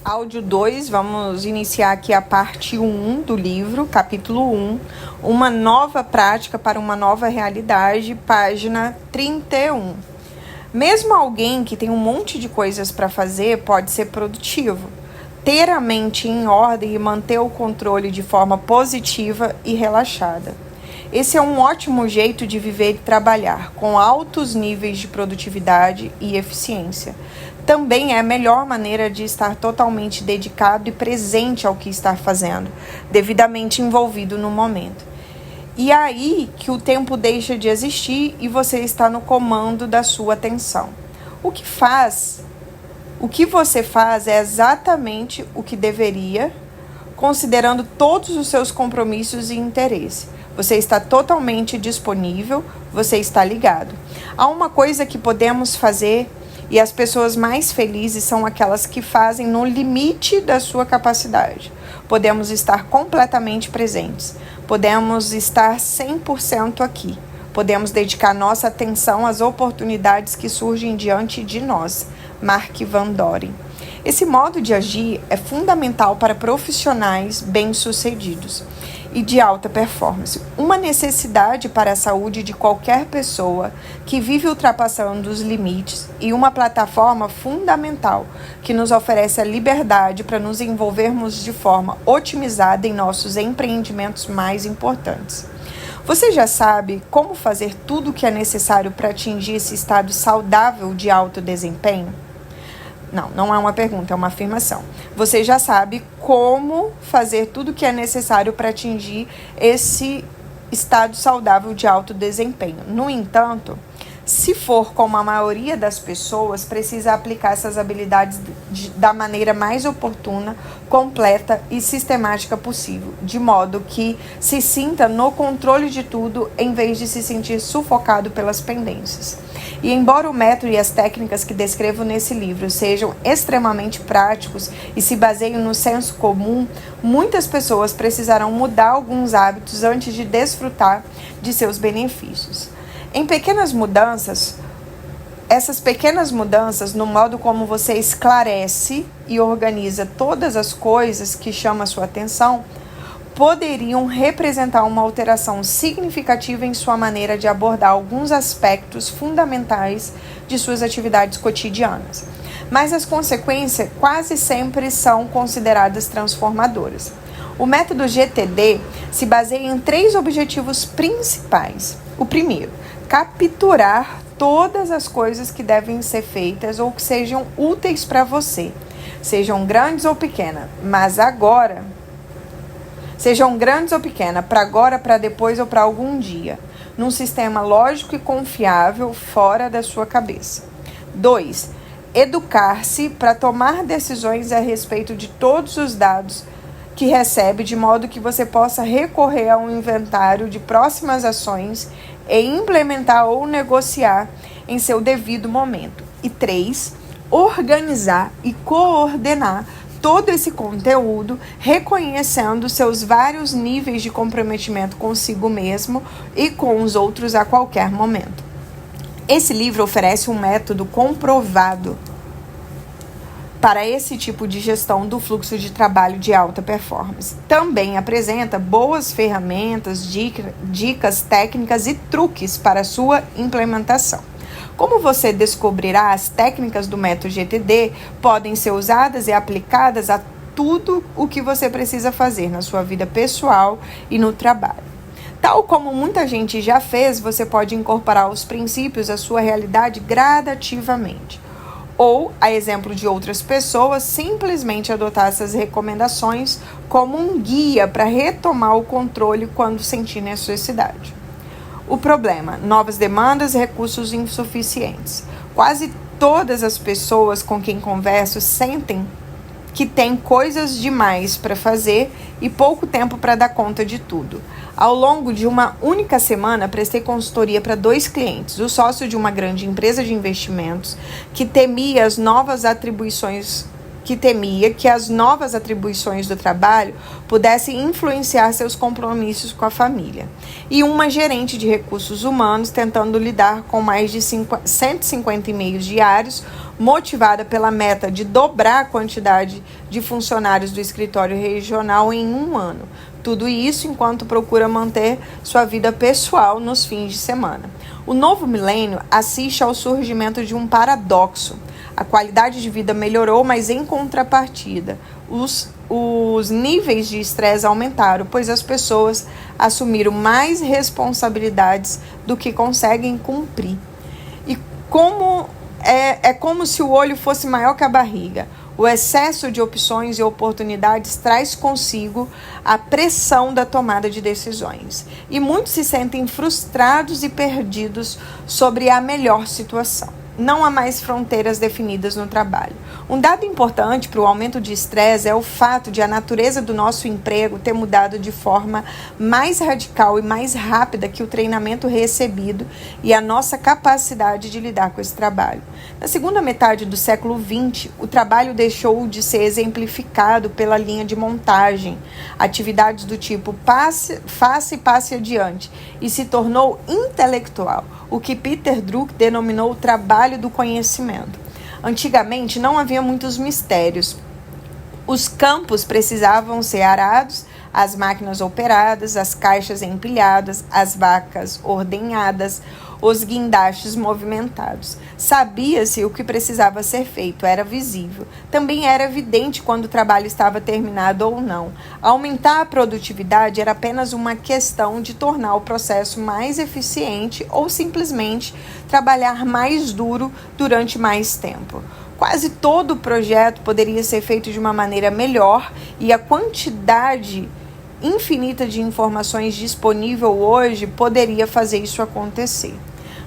Áudio 2, vamos iniciar aqui a parte 1 do livro, capítulo 1, uma nova prática para uma nova realidade, página 31. Mesmo alguém que tem um monte de coisas para fazer pode ser produtivo. Ter a mente em ordem e manter o controle de forma positiva e relaxada. Esse é um ótimo jeito de viver e trabalhar, com altos níveis de produtividade e eficiência. Também é a melhor maneira de estar totalmente dedicado e presente ao que está fazendo, devidamente envolvido no momento. E é aí que o tempo deixa de existir e você está no comando da sua atenção. O que você faz é exatamente o que deveria, considerando todos os seus compromissos e interesses. Você está totalmente disponível, você está ligado. Há uma coisa que podemos fazer e as pessoas mais felizes são aquelas que fazem no limite da sua capacidade. Podemos estar completamente presentes. Podemos estar 100% aqui. Podemos dedicar nossa atenção às oportunidades que surgem diante de nós. Mark Van Doren. Esse modo de agir é fundamental para profissionais bem-sucedidos e de alta performance. Uma necessidade para a saúde de qualquer pessoa que vive ultrapassando os limites e uma plataforma fundamental que nos oferece a liberdade para nos envolvermos de forma otimizada em nossos empreendimentos mais importantes. Você já sabe como fazer tudo o que é necessário para atingir esse estado saudável de alto desempenho? Não é uma pergunta, é uma afirmação. Você já sabe como fazer tudo o que é necessário para atingir esse estado saudável de alto desempenho. No entanto, se for como a maioria das pessoas, precisa aplicar essas habilidades da maneira mais oportuna, completa e sistemática possível, de modo que se sinta no controle de tudo em vez de se sentir sufocado pelas pendências. E embora o método e as técnicas que descrevo nesse livro sejam extremamente práticos e se baseiam no senso comum, muitas pessoas precisarão mudar alguns hábitos antes de desfrutar de seus benefícios. Essas pequenas mudanças no modo como você esclarece e organiza todas as coisas que chamam a sua atenção poderiam representar uma alteração significativa em sua maneira de abordar alguns aspectos fundamentais de suas atividades cotidianas. Mas as consequências quase sempre são consideradas transformadoras. O método GTD se baseia em 3 objetivos principais. O primeiro, capturar todas as coisas que devem ser feitas ou que sejam úteis para você, sejam grandes ou pequenas, para agora, para depois ou para algum dia, num sistema lógico e confiável fora da sua cabeça. 2. Educar-se para tomar decisões a respeito de todos os dados que recebe, de modo que você possa recorrer a um inventário de próximas ações e implementar ou negociar em seu devido momento. E 3. Organizar e coordenar todo esse conteúdo, reconhecendo seus vários níveis de comprometimento consigo mesmo e com os outros a qualquer momento. Esse livro oferece um método comprovado para esse tipo de gestão do fluxo de trabalho de alta performance. Também apresenta boas ferramentas, dicas técnicas e truques para sua implementação. Como você descobrirá, as técnicas do método GTD podem ser usadas e aplicadas a tudo o que você precisa fazer na sua vida pessoal e no trabalho. Tal como muita gente já fez, você pode incorporar os princípios à sua realidade gradativamente. Ou, a exemplo de outras pessoas, simplesmente adotar essas recomendações como um guia para retomar o controle quando sentir necessidade. O problema: novas demandas e recursos insuficientes. Quase todas as pessoas com quem converso sentem que têm coisas demais para fazer e pouco tempo para dar conta de tudo. Ao longo de uma única semana, prestei consultoria para 2 clientes, o sócio de uma grande empresa de investimentos que temia as novas atribuições que temia que as novas atribuições do trabalho pudessem influenciar seus compromissos com a família. E uma gerente de recursos humanos tentando lidar com mais de 150 e-mails diários, motivada pela meta de dobrar a quantidade de funcionários do escritório regional em um ano. Tudo isso enquanto procura manter sua vida pessoal nos fins de semana. O novo milênio assiste ao surgimento de um paradoxo. A qualidade de vida melhorou, mas em contrapartida, os níveis de estresse aumentaram, pois as pessoas assumiram mais responsabilidades do que conseguem cumprir. E é como se o olho fosse maior que a barriga. O excesso de opções e oportunidades traz consigo a pressão da tomada de decisões. E muitos se sentem frustrados e perdidos sobre a melhor situação. Não há mais fronteiras definidas no trabalho. Um dado importante para o aumento de estresse é o fato de a natureza do nosso emprego ter mudado de forma mais radical e mais rápida que o treinamento recebido e a nossa capacidade de lidar com esse trabalho. Na segunda metade do século XX, o trabalho deixou de ser exemplificado pela linha de montagem, atividades do tipo faça e passe adiante, e se tornou intelectual, o que Peter Drucker denominou o trabalho do conhecimento. Antigamente não havia muitos mistérios. Os campos precisavam ser arados, as máquinas operadas, as caixas empilhadas, as vacas ordenhadas, os guindastes movimentados. Sabia-se o que precisava ser feito, era visível. Também era evidente quando o trabalho estava terminado ou não. Aumentar a produtividade era apenas uma questão de tornar o processo mais eficiente ou simplesmente trabalhar mais duro durante mais tempo. Quase todo o projeto poderia ser feito de uma maneira melhor e a quantidade infinita de informações disponível hoje poderia fazer isso acontecer.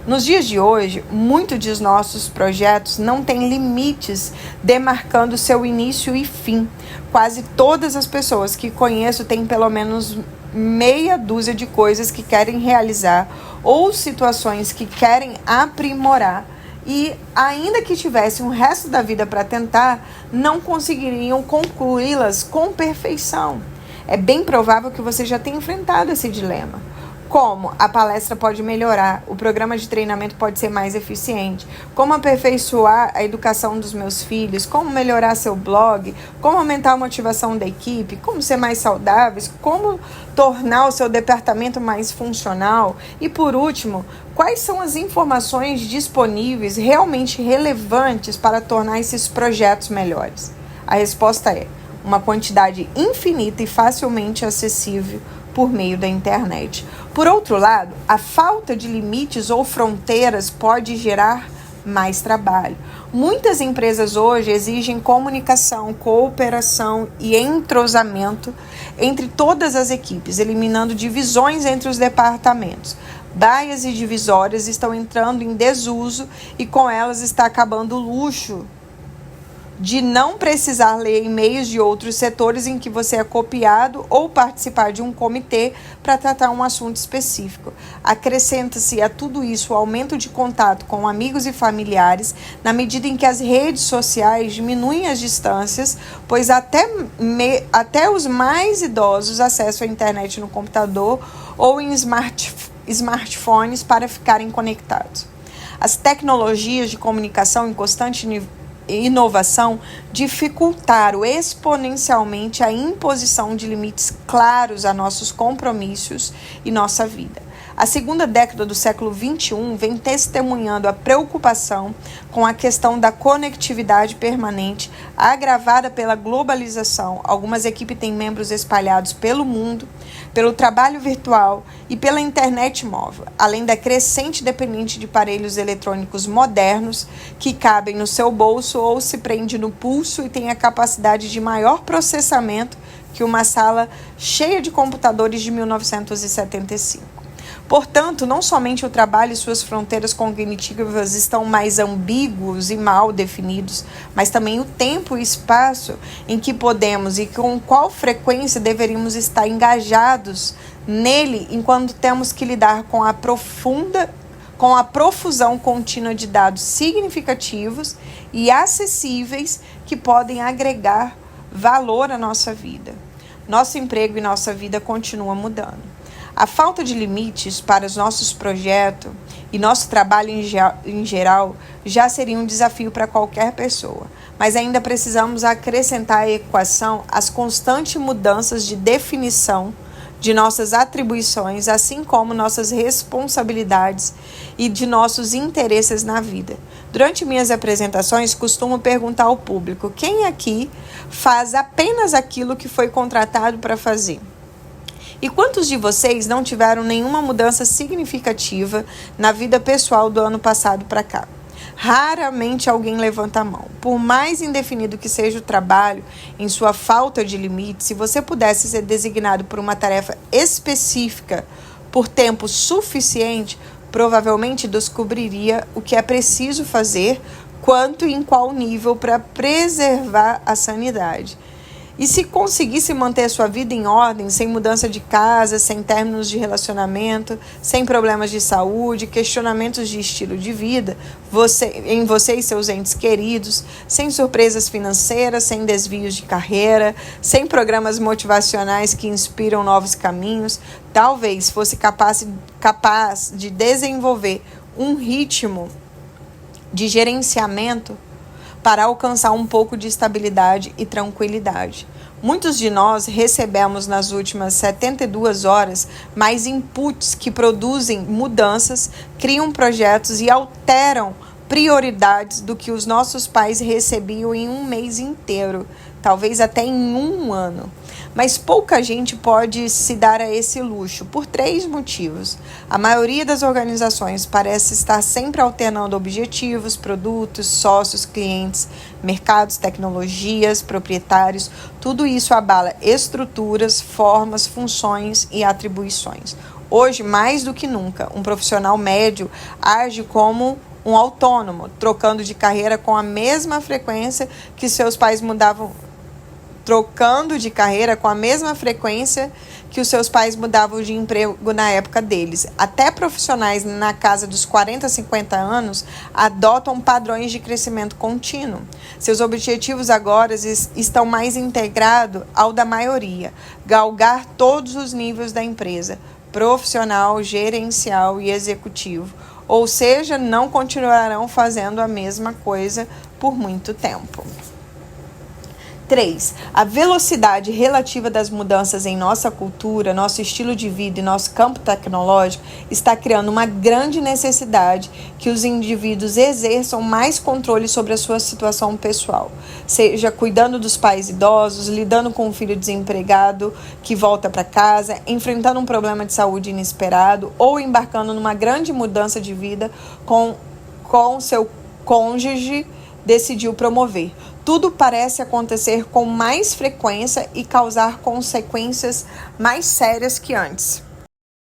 Nos dias de hoje, muitos de nossos projetos não têm limites demarcando seu início e fim. Quase todas as pessoas que conheço têm pelo menos meia dúzia de coisas que querem realizar ou situações que querem aprimorar. E, ainda que tivessem o resto da vida para tentar, não conseguiriam concluí-las com perfeição. É bem provável que você já tenha enfrentado esse dilema. Como a palestra pode melhorar, o programa de treinamento pode ser mais eficiente, como aperfeiçoar a educação dos meus filhos, como melhorar seu blog, como aumentar a motivação da equipe, como ser mais saudáveis, como tornar o seu departamento mais funcional e, por último, quais são as informações disponíveis realmente relevantes para tornar esses projetos melhores? A resposta é uma quantidade infinita e facilmente acessível por meio da internet. Por outro lado, a falta de limites ou fronteiras pode gerar mais trabalho. Muitas empresas hoje exigem comunicação, cooperação e entrosamento entre todas as equipes, eliminando divisões entre os departamentos. Baias e divisórias estão entrando em desuso e com elas está acabando o luxo de não precisar ler e-mails de outros setores em que você é copiado ou participar de um comitê para tratar um assunto específico. Acrescenta-se a tudo isso o aumento de contato com amigos e familiares, na medida em que as redes sociais diminuem as distâncias, pois até os mais idosos acessam a internet no computador ou em smartphones para ficarem conectados. As tecnologias de comunicação em constante inovação dificultaram exponencialmente a imposição de limites claros a nossos compromissos e nossa vida. A segunda década do século XXI vem testemunhando a preocupação com a questão da conectividade permanente, agravada pela globalização. Algumas equipes têm membros espalhados pelo mundo, pelo trabalho virtual e pela internet móvel, além da crescente dependência de aparelhos eletrônicos modernos que cabem no seu bolso ou se prende no pulso e têm a capacidade de maior processamento que uma sala cheia de computadores de 1975. Portanto, não somente o trabalho e suas fronteiras cognitivas estão mais ambíguos e mal definidos, mas também o tempo e espaço em que podemos e com qual frequência deveríamos estar engajados nele enquanto temos que lidar com com a profusão contínua de dados significativos e acessíveis que podem agregar valor à nossa vida. Nosso emprego e nossa vida continuam mudando. A falta de limites para os nossos projetos e nosso trabalho em geral já seria um desafio para qualquer pessoa, mas ainda precisamos acrescentar à equação as constantes mudanças de definição de nossas atribuições, assim como nossas responsabilidades e de nossos interesses na vida. Durante minhas apresentações, costumo perguntar ao público: quem aqui faz apenas aquilo que foi contratado para fazer? E quantos de vocês não tiveram nenhuma mudança significativa na vida pessoal do ano passado para cá? Raramente alguém levanta a mão. Por mais indefinido que seja o trabalho, em sua falta de limite, se você pudesse ser designado por uma tarefa específica por tempo suficiente, provavelmente descobriria o que é preciso fazer, quanto e em qual nível para preservar a sanidade. E se conseguisse manter a sua vida em ordem, sem mudança de casa, sem términos de relacionamento, sem problemas de saúde, questionamentos de estilo de vida, em você e seus entes queridos, sem surpresas financeiras, sem desvios de carreira, sem programas motivacionais que inspiram novos caminhos, talvez fosse capaz de desenvolver um ritmo de gerenciamento para alcançar um pouco de estabilidade e tranquilidade. Muitos de nós recebemos nas últimas 72 horas mais inputs que produzem mudanças, criam projetos e alteram prioridades do que os nossos pais recebiam em um mês inteiro, talvez até em um ano. Mas pouca gente pode se dar a esse luxo, por 3 motivos. A maioria das organizações parece estar sempre alternando objetivos, produtos, sócios, clientes, mercados, tecnologias, proprietários. Tudo isso abala estruturas, formas, funções e atribuições. Hoje, mais do que nunca, um profissional médio age como um autônomo, trocando de carreira com a mesma frequência que seus pais mudavam de emprego na época deles. Até profissionais na casa dos 40, 50 anos adotam padrões de crescimento contínuo. Seus objetivos agora estão mais integrados ao da maioria: galgar todos os níveis da empresa, profissional, gerencial e executivo. Ou seja, não continuarão fazendo a mesma coisa por muito tempo. 3. A velocidade relativa das mudanças em nossa cultura, nosso estilo de vida e nosso campo tecnológico está criando uma grande necessidade que os indivíduos exerçam mais controle sobre a sua situação pessoal, seja cuidando dos pais idosos, lidando com um filho desempregado que volta para casa, enfrentando um problema de saúde inesperado ou embarcando numa grande mudança de vida com seu cônjuge decidiu promover. Tudo parece acontecer com mais frequência e causar consequências mais sérias que antes.